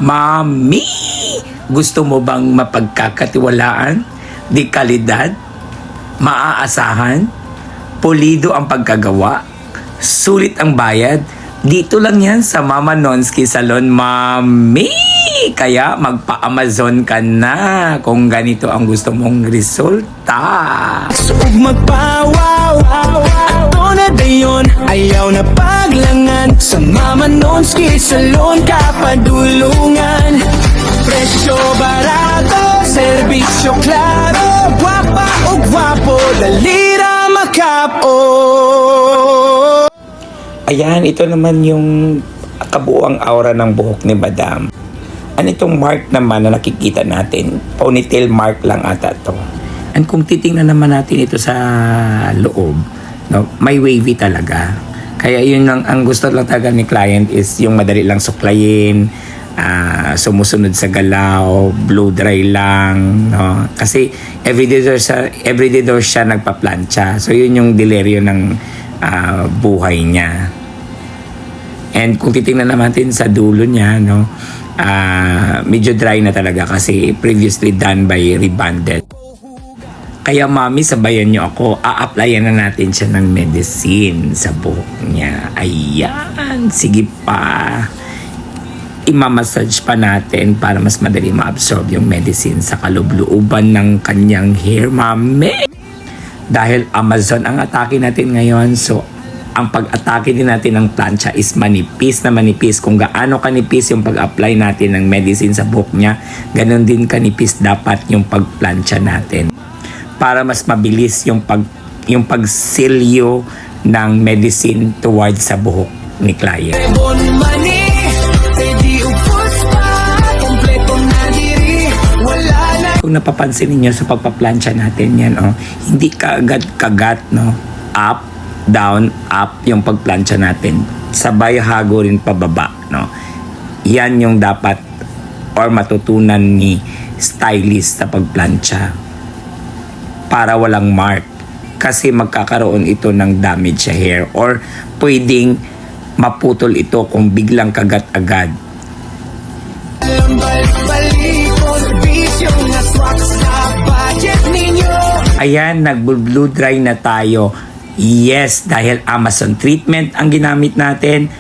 Mami, gusto mo bang mapagkakatiwalaan? Di kalidad? Maaasahan? Pulido ang pagkagawa? Sulit ang bayad? Dito lang yan sa Mama Nonsky Salon, Mami! Kaya magpa-Amazon ka na kung ganito ang gusto mong resulta. Ug magpawaw, ato na dayon, ayaw na paglangan. Sa Mama Nonsky Salon kapadulungan. Presyo barato, serbisyo klaro, gwapa o gwapo, dalira makapo. Ayan, ito naman yung kabuuang aura ng buhok ni Madam. Ano itong mark naman na nakikita natin? Ponytail mark lang ata to. And kung titingnan naman natin ito sa loob, no, may wavy talaga. Kaya yun ang gusto lang talaga ni client is yung madali lang suklayin, sumusunod sa galaw, blow dry lang, no? Kasi everyday daw siya nagpa-plancha. So yun yung dileryo ng buhay niya. And kung titingnan naman natin sa dulo niya, no, medyo dry na talaga kasi previously done by rebonded. Kaya mami, sabayan niyo ako, a-applyan na natin siya ng medicine sa buhok niya. Ayan, sige pa. Imamassage pa natin para mas madali ma-absorb yung medicine sa kalooban ng kanyang hair, mami. Dahil Amazon ang atake natin ngayon, so ang pag-atake din natin ng plancha is manipis na manipis. Kung gaano kanipis yung pag-apply natin ng medicine sa buhok niya, ganun din kanipis dapat yung pag-plancha natin. Para mas mabilis yung pagsilyo ng medicine towards sa buhok ni client. Kung napapansin niyo sa pagpa-plancha natin yan, hindi kagat-kagat, no? Up, down, up yung pagplancha natin. Sabay hago rin pababa, no? Yan yung dapat or matutunan ni stylist sa pagplancha para walang mark. Kasi magkakaroon ito ng damage sa hair or pwedeng maputol ito kung biglang kagat agad. Ayan, nag-blue dry na tayo. Yes, dahil Amazon treatment ang ginamit natin.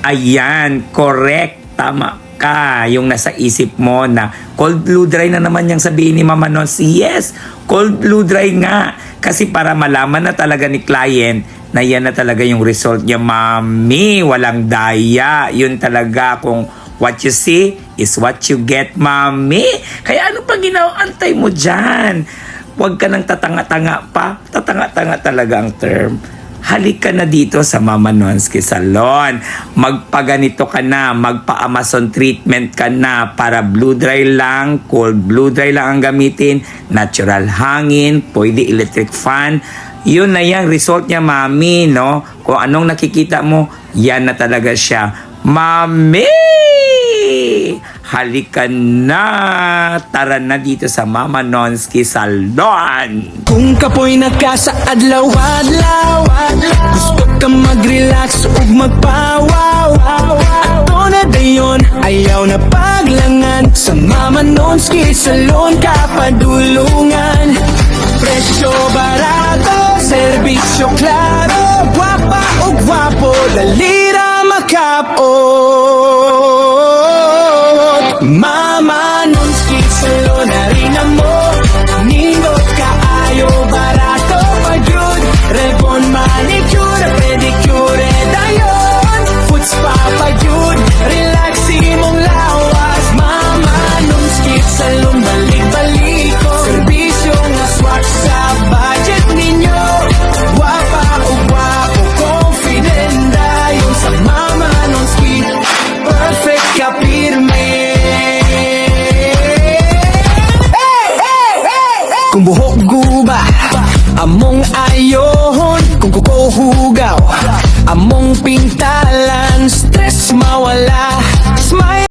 Ayan, correct. Tama ka. Yung nasa isip mo na cold blue dry na naman yung sabihin ni Mama Nons. Yes, cold blue dry nga. Kasi para malaman na talaga ni client na yan na talaga yung result niya, mami. Walang daya. Yun talaga kung what you see is what you get, mami. Kaya ano pa ginaantay mo dyan? Huwag ka nang tatanga-tanga pa. Tatanga-tanga talaga ang term. Halika na dito sa Mama Nonsky Salon. Magpaganito ka na. Magpa-Amazon treatment ka na para blue dry lang, cold blue dry lang ang gamitin, natural hangin, pwede electric fan. Yun na yung result niya, mami, no? Kung anong nakikita mo, yan na talaga siya. Mami! Halika na! Tara na dito sa Mama Nonsky Salon! Kung kapoy nagkasaadlaw-adlaw, gusto ka mag-relax ug magpawaw, ato na dayon, ayaw na paglangan. Sa Mama Nonsky Salon kapadulungan. Presyo barato, serbisyo klaro, gwapa o gwapo, dalira makapot. Mama Nonsky Salon, harina mo, nindot kaayo, barato pagyud, rebon, manicure, pedicure, dayon, foot spa pagyud, relaxing mong lawas. Mama Nonsky Salon, balik-baliko, serbisyo nga swak sa budget ninyo, gwapa o gwapo, confident dayon. Sa Mama Nonsky, perfect ka pirme. Kung buhok guba, among ayohon. Kung kuko hugaw, among pintalan. Stress mawala, smile.